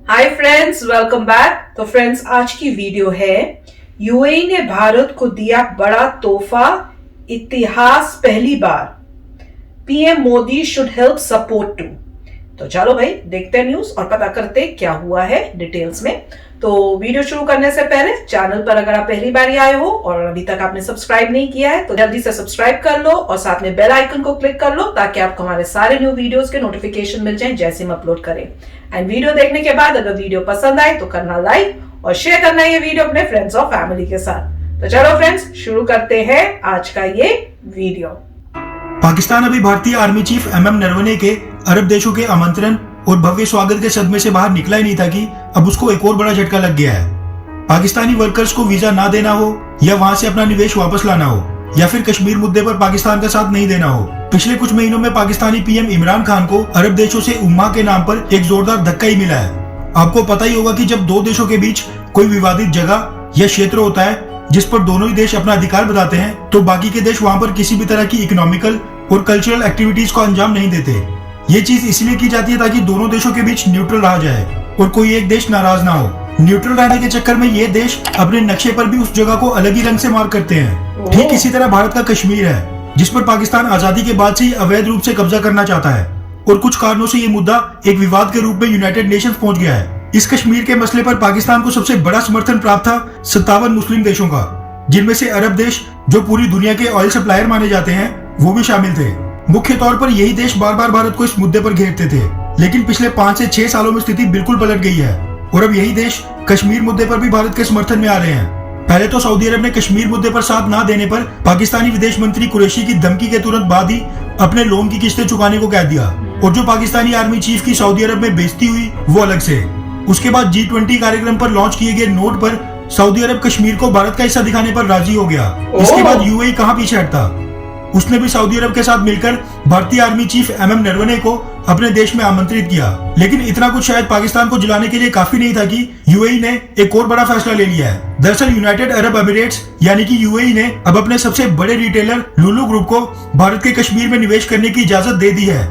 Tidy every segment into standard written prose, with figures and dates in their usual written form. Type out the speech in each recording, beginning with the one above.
Hi friends, welcome back. तो friends, आज की वीडियो है यूएई ने भारत को दिया बड़ा तोहफा, इतिहास पहली बार, PM Modi should help support to. तो चलो भाई देखते हैं न्यूज और पता करते हैं क्या हुआ है डिटेल्स में। तो वीडियो शुरू करने से पहले चैनल पर अगर आप पहली बार आए हो और अभी तक आपने सब्सक्राइब नहीं किया है तो जल्दी से सब्सक्राइब कर लो और साथ में बेल आइकन को क्लिक कर लो ताकि आपको हमारे सारे न्यू वीडियोस के नोटिफिकेशन मिल जाएं जैसे हम अपलोड करें। एंड वीडियो देखने के बाद अगर वीडियो पसंद आए तो करना लाइक और शेयर करना ये वीडियो अपने फ्रेंड्स और फैमिली के साथ। तो चलो फ्रेंड्स, शुरू करते हैं आज का ये वीडियो। पाकिस्तान अभी भारतीय आर्मी चीफ एमएम नरवणे के अरब देशों के आमंत्रण और भव्य स्वागत के सदमे से बाहर निकला ही नहीं था कि अब उसको एक और बड़ा झटका लग गया है। पाकिस्तानी वर्कर्स को वीजा ना देना हो या वहां से अपना निवेश वापस लाना हो या फिर कश्मीर मुद्दे पर पाकिस्तान का साथ नहीं देना हो, पिछले कुछ महीनों में पाकिस्तानी पीएम इमरान खान को अरब देशों से उम्मा के नाम पर एक जोरदार धक्का ही मिला है। आपको पता ही होगा कि जब दो देशों के बीच कोई विवादित जगह या क्षेत्र होता है जिस पर दोनों ही देश अपना अधिकार बताते हैं तो बाकी के देश वहां पर किसी भी तरह की इकोनॉमिकल और कल्चरल एक्टिविटीज को अंजाम नहीं देते। ये चीज इसलिए की जाती है ताकि दोनों देशों के बीच न्यूट्रल रहा जाए और कोई एक देश नाराज ना हो। न्यूट्रल रहने के चक्कर में ये देश अपने नक्शे पर भी उस जगह को अलग ही रंग से मार्क करते हैं। ठीक इसी तरह भारत का कश्मीर है जिस पर पाकिस्तान आजादी के बाद से ही अवैध रूप से कब्जा करना चाहता है और कुछ कारणों से ये मुद्दा एक विवाद के रूप में यूनाइटेड नेशंस पहुंच गया है। इस कश्मीर के मसले पर पाकिस्तान को सबसे बड़ा समर्थन प्राप्त था 57 मुस्लिम देशों का, जिनमें से अरब देश जो पूरी दुनिया के ऑयल सप्लायर माने जाते हैं वो भी शामिल थे। मुख्य तौर पर यही देश बार बार भारत को इस मुद्दे पर घेरते थे, लेकिन पिछले 5 से 6 सालों में स्थिति बिल्कुल पलट गई है और अब यही देश कश्मीर मुद्दे पर भी भारत के समर्थन में आ रहे हैं। पहले तो सऊदी अरब ने कश्मीर मुद्दे पर साथ ना देने पर पाकिस्तानी विदेश मंत्री कुरैशी की धमकी के तुरंत बाद ही अपने लोन की किस्तें चुकाने को कह दिया और जो पाकिस्तानी आर्मी चीफ की सऊदी अरब में बेइज्जती हुई वो अलग से। उसके बाद G20 कार्यक्रम पर लॉन्च किए गए नोट पर सऊदी अरब कश्मीर को भारत का हिस्सा दिखाने पर राजी हो गया। इसके बाद यूएई कहां पीछे हटता, उसने भी सऊदी अरब के साथ मिलकर भारतीय आर्मी चीफ एमएम नरवणे को अपने देश में आमंत्रित किया। लेकिन इतना कुछ शायद पाकिस्तान को जिलाने के लिए काफी नहीं था कि यूएई ने एक और बड़ा फैसला ले लिया है। दरअसल यूनाइटेड अरब एमिरेट्स यानी कि यूएई ने अब अपने सबसे बड़े रिटेलर लुलु ग्रुप को भारत के कश्मीर में निवेश करने की इजाजत दे दी है,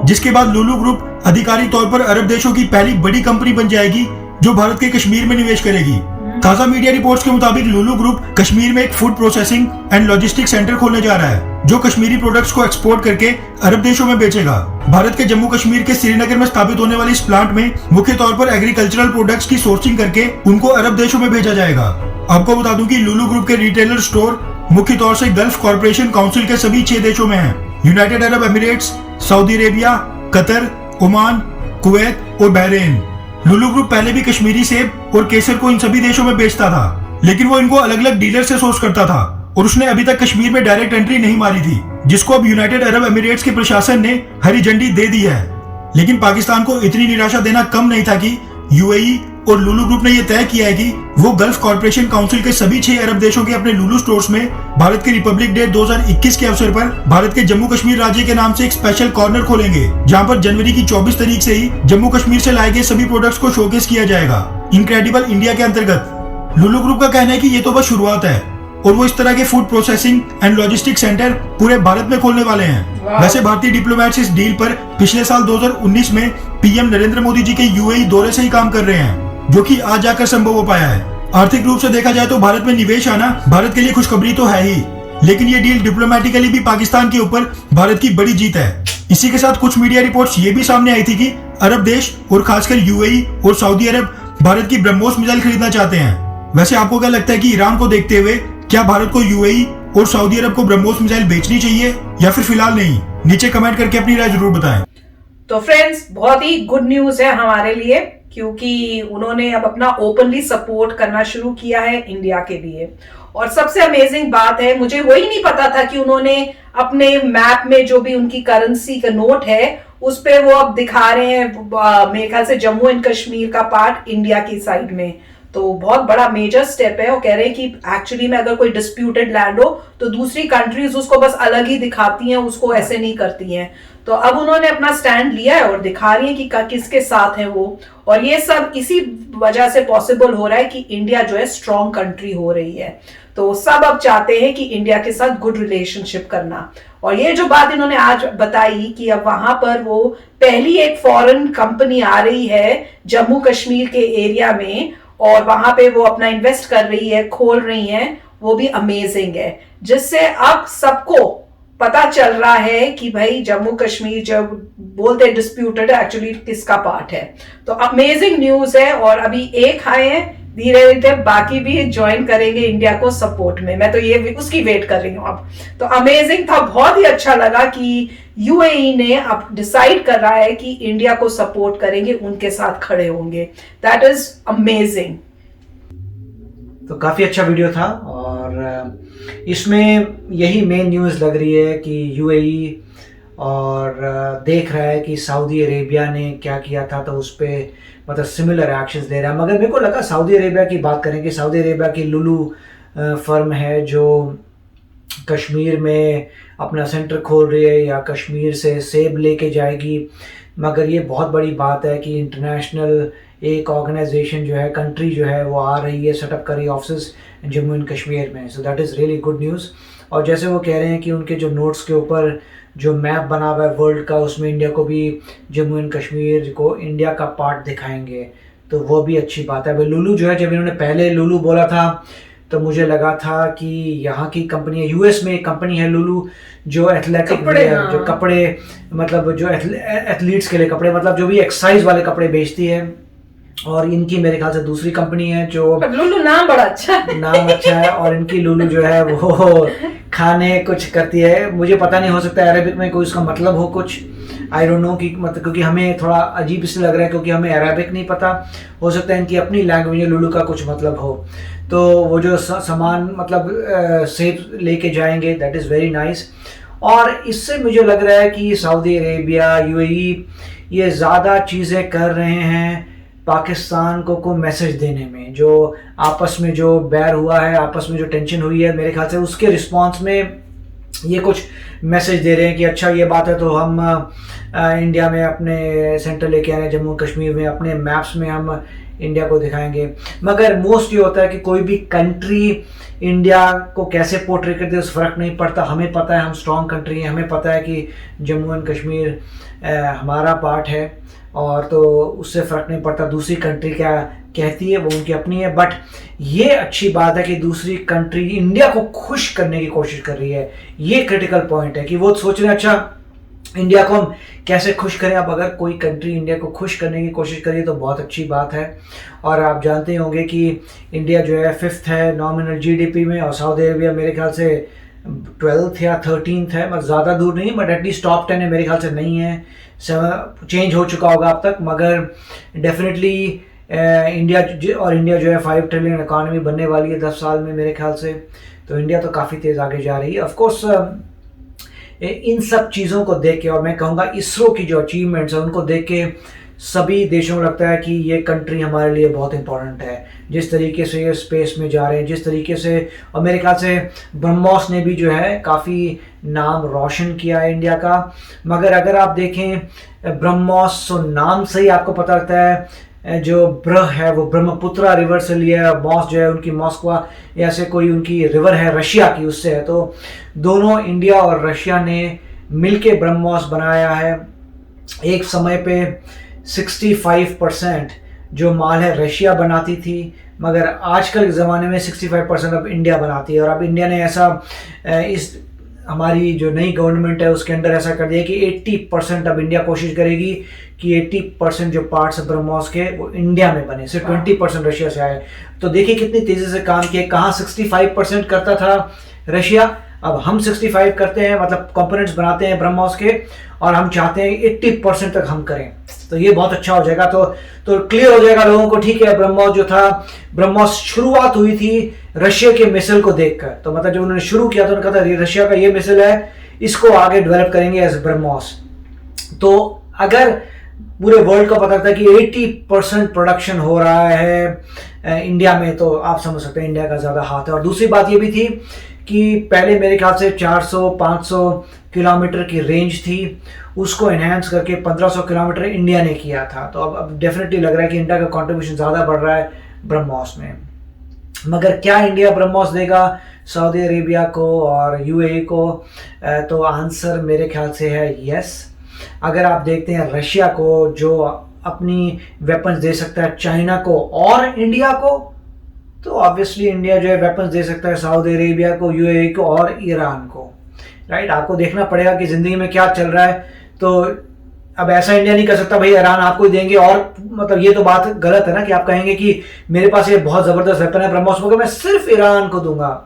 जिसके बाद लुलु ग्रुप आधिकारिक तौर पर अरब देशों की पहली बड़ी कंपनी बन जाएगी जो भारत के कश्मीर में निवेश करेगी। ताजा मीडिया रिपोर्ट्स के मुताबिक लुलु ग्रुप कश्मीर में एक food processing and logistic centre खोलने जा रहा है जो कश्मीरी प्रोडक्ट्स को एक्सपोर्ट करके अरब देशों में बेचेगा। भारत के जम्मू कश्मीर के श्रीनगर में स्थापित होने वाली इस प्लांट में मुख्य तौर पर एग्रीकल्चरल प्रोडक्ट्स की सोर्सिंग करके उनको अरब देशों में भेजा जाएगा। आपको बता दूं कि लुलु ग्रुप के रिटेलर स्टोर मुख्य तौर से गल्फ कॉर्पोरेशन काउंसिल के सभी 6 देशों में हैं, United Arab Emirates, Saudi Arabia, Qatar, Oman, Kuwait और बहरीन। लुलु ग्रुप पहले भी कश्मीरी सेब और केसर को इन सभी देशों में बेचता था, लेकिन वो इनको अलग अलग डीलर से सोर्स करता था और उसने अभी तक कश्मीर में डायरेक्ट एंट्री नहीं मारी थी, जिसको अब यूनाइटेड अरब एमिरेट्स के प्रशासन ने हरी झंडी दे दी है। लेकिन पाकिस्तान को इतनी निराशा देना कम नहीं था कि यूएई और लुलु ग्रुप ने यह तय किया है कि वो गल्फ कॉर्पोरेशन काउंसिल के सभी 6 अरब देशों के अपने लुलु स्टोर्स में भारत के रिपब्लिक डे 2021 के अवसर पर भारत के जम्मू कश्मीर राज्य के नाम से एक स्पेशल कॉर्नर खोलेंगे, जहां पर जनवरी की 24 तारीख से ही जम्मू कश्मीर से लाए गए सभी प्रोडक्ट्स को शोकेस किया जाएगा इनक्रेडिबल इंडिया के अंतर्गत। लुलु ग्रुप का कहना है कि ये तो बस शुरुआत है और वो इस तरह के food processing and logistic centre पूरे भारत में खोलने वाले हैं। वैसे भारतीय डिप्लोमेट्स इस डील पर पिछले साल 2019 में पीएम नरेंद्र मोदी जी के यूएई दौरे से ही काम कर रहे हैं, जो कि आज जाकर संभव हो पाया है। आर्थिक रूप से देखा जाए तो भारत में निवेश आना भारत के लिए खुशखबरी तो है ही, लेकिन ये डील डिप्लोमेटिकली भी पाकिस्तान के ऊपर भारत की बड़ी जीत है। इसी के साथ कुछ मीडिया रिपोर्ट्स ये भी सामने आई थी कि अरब देश और खासकर यूएई और सऊदी अरब भारत की ब्रह्मोस मिसाइल खरीदना चाहते हैं। वैसे आपको क्या लगता है कि ईरान को देखते हुए क्या भारत को यूएई और सऊदी अरब को ब्रह्मोस मिसाइल बेचनी चाहिए या फिर फिलहाल नहीं? नीचे कमेंट करके अपनी राय जरूर बताएं। तो फ्रेंड्स, बहुत ही गुड न्यूज है हमारे लिए क्योंकि उन्होंने अब अपना ओपनली सपोर्ट करना शुरू किया है इंडिया के लिए। और सबसे अमेजिंग बात है, मुझे वही नहीं पता था कि उन्होंने अपने मैप में जो भी उनकी करेंसी का नोट है उस पे वो अब दिखा रहे हैं मेरे ख्याल से जम्मू एंड कश्मीर का पार्ट इंडिया की साइड में। तो बहुत बड़ा मेजर स्टेप है। वो कह रहे हैं कि एक्चुअली में अगर कोई डिस्प्यूटेड लैंड हो तो दूसरी कंट्रीज उसको बस अलग ही दिखाती हैं, उसको ऐसे नहीं करती हैं। तो अब उन्होंने अपना स्टैंड लिया है और दिखा रही है कि किसके साथ है वो, और ये सब इसी वजह से पॉसिबल हो रहा है कि इंडिया जो है स्ट्रॉन्ग कंट्री हो रही है। तो सब अब चाहते हैं कि इंडिया के साथ गुड रिलेशनशिप करना। और ये जो बात इन्होंने आज बताई कि अब वहां पर वो पहली एक फॉरेन कंपनी आ रही है जम्मू कश्मीर के एरिया में, और वहां पे वो अपना इन्वेस्ट कर रही है, खोल रही है, वो भी अमेजिंग है। जिससे अब सबको पता चल रहा है कि भाई जम्मू कश्मीर जब बोलते हैं डिस्प्यूटेड, एक्चुअली किसका पार्ट है। तो अमेजिंग न्यूज है। और अभी एक आए हैं, धीरे धीरे बाकी भी ज्वाइन करेंगे इंडिया को सपोर्ट में। मैं तो ये उसकी वेट कर रही हूँ अब। तो अमेजिंग था, बहुत ही अच्छा लगा कि यूएई ने अब डिसाइड कर रहा है कि इंडिया को सपोर्ट करेंगे, उनके साथ खड़े होंगे। That is amazing. तो काफ़ी अच्छा वीडियो था, और इसमें यही मेन न्यूज़ लग रही है कि यूएई और देख रहा है कि सऊदी अरेबिया ने क्या किया था, तो उस पर मतलब सिमिलर एक्शंस ले रहा है। मगर मेरे को लगा सऊदी अरेबिया की बात करें कि सऊदी अरेबिया की लुलु फर्म है जो कश्मीर में अपना सेंटर खोल रही है या कश्मीर से सेब लेके जाएगी। मगर ये बहुत बड़ी बात है कि इंटरनेशनल एक ऑर्गेनाइजेशन जो है, कंट्री जो है, वो आ रही है, सेटअप कर रही है ऑफिस जम्मू एंड कश्मीर में। So that is really good news. और जैसे वो कह रहे हैं कि उनके जो नोट्स के ऊपर जो मैप बना हुआ है वर्ल्ड का, उसमें इंडिया को भी, जम्मू एंड कश्मीर को इंडिया का पार्ट दिखाएंगे, तो वो भी अच्छी बात है। भाई लुलु जो है, जब इन्होंने पहले लुलु बोला था तो मुझे लगा था कि यहाँ की कंपनी है, यूएस में एक कंपनी है लुलु जो एथलेटिक जो कपड़े, मतलब जो एथलीट्स के लिए कपड़े, मतलब जो भी एक्सरसाइज वाले कपड़े बेचती है। और इनकी मेरे ख्याल से दूसरी कंपनी है जो लुलु, नाम बड़ा अच्छा है। नाम अच्छा है। और इनकी लुलु जो है वो खाने कुछ करती है, मुझे पता नहीं, हो सकता है अरेबिक में कोई उसका मतलब हो कुछ, आई डोंट नो कि मतलब, क्योंकि हमें थोड़ा अजीब इसलिए लग रहा है क्योंकि हमें अरेबिक नहीं पता। हो सकता है इनकी अपनी लैंग्वेज में लुलु का कुछ मतलब हो। तो वो जो सामान मतलब सेब लेके जाएंगे, दैट इज़ वेरी नाइस। और इससे मुझे लग रहा है कि सऊदी अरेबिया, यूएई ये ज़्यादा चीज़ें कर रहे हैं पाकिस्तान को मैसेज देने में। जो आपस में जो बैर हुआ है, आपस में जो टेंशन हुई है, मेरे ख्याल से उसके रिस्पांस में ये कुछ मैसेज दे रहे हैं कि अच्छा ये बात है तो हम इंडिया में अपने सेंटर लेके आ रहे हैं, जम्मू कश्मीर में अपने मैप्स में हम इंडिया को दिखाएंगे। मगर मोस्ट ये होता है कि कोई भी कंट्री इंडिया को कैसे पोर्ट्रे करते हैं, उस फर्क नहीं पड़ता। हमें पता है हम स्ट्रॉन्ग कंट्री हैं, हमें पता है कि जम्मू एंड कश्मीर हमारा पार्ट है, और तो उससे फ़र्क नहीं पड़ता दूसरी कंट्री क्या कहती है, वो उनकी अपनी है। बट ये अच्छी बात है कि दूसरी कंट्री इंडिया को खुश करने की कोशिश कर रही है। ये क्रिटिकल पॉइंट है कि वो सोच रहे हैं अच्छा इंडिया को हम कैसे खुश करें। अब अगर कोई कंट्री इंडिया को खुश करने की कोशिश करिए तो बहुत अच्छी बात है। और आप जानते होंगे कि इंडिया जो है 5th है नॉमिनल जीडीपी में, और सऊदी अरेबिया मेरे ख्याल से 12th या 13th है, मतलब ज़्यादा दूर नहीं, बट एटलीस्ट टॉप 10 है, मेरे ख्याल से नहीं है, चेंज हो चुका होगा अब तक। मगर डेफिनेटली इंडिया जो है 5 ट्रिलियन इकॉनमी बनने वाली है 10 साल में मेरे ख्याल से। तो इंडिया तो काफ़ी तेज़ आगे जा रही है। ऑफ कोर्स इन सब चीज़ों को देख के, और मैं कहूँगा इसरो की जो अचीवमेंट्स हैं उनको देख के सभी देशों को लगता है कि ये कंट्री हमारे लिए बहुत इंपॉर्टेंट है। जिस तरीके से ये स्पेस में जा रहे हैं, जिस तरीके से, और मेरे ख्याल से ब्रह्मोस ने भी जो है काफ़ी नाम रोशन किया है इंडिया का। मगर अगर आप देखें ब्रह्मोस, तो नाम से ही आपको पता लगता है जो ब्रह है वो ब्रह्मपुत्रा रिवर से लिया है, मॉस जो है उनकी मॉस्कवा या से कोई उनकी रिवर है रशिया की, उससे है। तो दोनों इंडिया और रशिया ने मिलके ब्रह्मोस बनाया है। एक समय पे 65% जो माल है रशिया बनाती थी, मगर आजकल के ज़माने में 65% अब इंडिया बनाती है। और अब इंडिया ने ऐसा इस हमारी जो नई गवर्नमेंट है उसके अंदर ऐसा कर दिया कि 80% अब इंडिया कोशिश करेगी कि 80% जो पार्ट्स ब्रह्मोस के वो इंडिया में बने, सिर्फ 20% रशिया से आए। तो देखिए कितनी तेज़ी से काम किया। कहाँ 65% करता था रशिया, अब हम 65 करते हैं, मतलब कंपोनेंट्स बनाते हैं ब्रह्मोस के, और हम चाहते हैं 80% तक हम करें। तो ये बहुत अच्छा हो जाएगा। तो क्लियर हो जाएगा लोगों को, ठीक है ब्रह्मोस जो था, ब्रह्मोस शुरुआत हुई थी रशिया के मिसाइल को देखकर। तो मतलब जब उन्होंने शुरू किया तो उन्होंने कहा था रशिया का ये मिसाइल है, इसको आगे डेवलप करेंगे एज ब्रह्मोस। तो अगर पूरे वर्ल्ड को पता था कि 80% प्रोडक्शन हो रहा है इंडिया में, तो आप समझ सकते हैं इंडिया का ज़्यादा हाथ है। और दूसरी बात ये भी थी कि पहले मेरे ख्याल से 400-500 किलोमीटर की रेंज थी, उसको एनहेंस करके 1500 किलोमीटर इंडिया ने किया था। तो अब डेफिनेटली लग रहा है कि इंडिया का कंट्रीब्यूशन ज़्यादा बढ़ रहा है ब्रह्मोस में। मगर क्या इंडिया ब्रह्मोस देगा सऊदी अरेबिया को और यूएई को? तो आंसर मेरे ख्याल से है यस। अगर आप देखते हैं रशिया को जो अपनी वेपन्स दे सकता है चाइना को और इंडिया को, तो ऑब्वियसली इंडिया जो है वेपन्स दे सकता है सऊदी अरेबिया को, यूएई को और ईरान को, राइट। आपको देखना पड़ेगा कि ज़िंदगी में क्या चल रहा है। तो अब ऐसा इंडिया नहीं कर सकता भाई ईरान आपको देंगे, और मतलब ये तो बात गलत है ना कि आप कहेंगे कि मेरे पास ये बहुत ज़बरदस्त वेपन है ब्रह्मोस, मगर मैं सिर्फ ईरान को दूंगा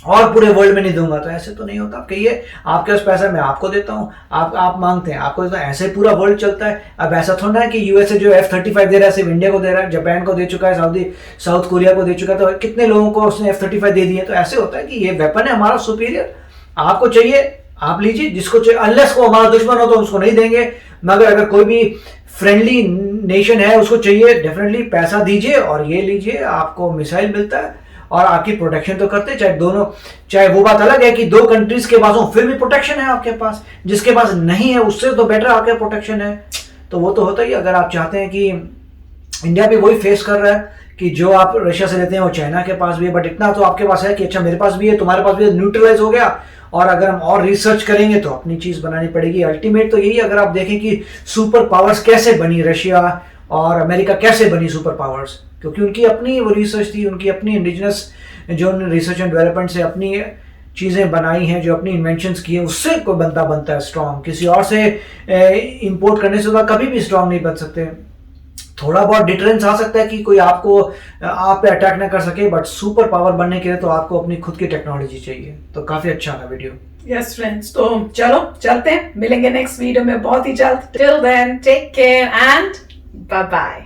और पूरे वर्ल्ड में नहीं दूंगा। तो ऐसे तो नहीं होता। आप कहिए आपके पास पैसा मैं आपको देता हूँ, आप मांगते हैं आपको देता हूँ, ऐसे पूरा वर्ल्ड चलता है। अब ऐसा थोड़ा है कि यूएसए जो F-35 दे रहा है सिर्फ इंडिया को दे रहा है, जापान को दे चुका है, साउथ कोरिया को दे चुका है, तो कितने लोगों को उसने F-35 दे दिए। तो ऐसे होता है कि ये वेपन है हमारा सुपीरियर, आपको चाहिए आप लीजिए, जिसको चाहिए, अनलेस को हमारा दुश्मन हो तो उसको नहीं देंगे। मगर अगर कोई भी फ्रेंडली नेशन है उसको चाहिए, डेफिनेटली पैसा दीजिए और ये लीजिए, आपको मिसाइल मिलता है और आपकी प्रोटेक्शन तो करते, चाहे वो बात अलग है कि दो कंट्रीज के पास हो फिर भी प्रोटेक्शन है आपके पास, जिसके पास नहीं है उससे तो बेटर आपके प्रोटेक्शन है। तो वो तो होता ही। अगर आप चाहते हैं कि इंडिया भी वही फेस कर रहा है कि जो आप रशिया से लेते हैं वो चाइना के पास भी है, बट इतना तो आपके पास है कि अच्छा मेरे पास भी है, तुम्हारे पास भी है, न्यूट्रलाइज हो गया। और अगर हम और रिसर्च करेंगे तो अपनी चीज बनानी पड़ेगी। अल्टीमेट तो यही, अगर आप देखें कि सुपर पावर्स कैसे बनी, रशिया और अमेरिका कैसे बनी सुपर पावर्स, क्योंकि उनकी अपनी वो रिसर्च थी, उनकी अपनी इंडिजिनस जो रिसर्च एंड डेवलपमेंट से अपनी चीज़ें बनाई हैं, जो अपनी इन्वेंशंस की हैं, उससे कोई बनता है स्ट्रॉन्ग। किसी और से इंपोर्ट करने से तो कभी भी स्ट्रॉन्ग नहीं बन सकते। थोड़ा बहुत डिटरेंस आ सकता है कि कोई आप पे अटैक ना कर सके, बट सुपर पावर बनने के लिए तो आपको अपनी खुद की टेक्नोलॉजी चाहिए। तो काफी अच्छा था वीडियो। यस फ्रेंड्स, तो चलो चलते हैं, मिलेंगे नेक्स्ट वीडियो में बहुत ही जल्द। Till then take care and bye bye.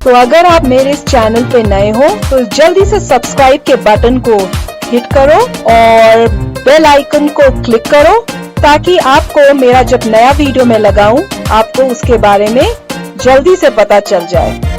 तो अगर आप मेरे इस चैनल पे नए हो तो जल्दी से सब्सक्राइब के बटन को हिट करो और बेल आइकन को क्लिक करो, ताकि आपको मेरा जब नया वीडियो मैं लगाऊं आपको उसके बारे में जल्दी से पता चल जाए।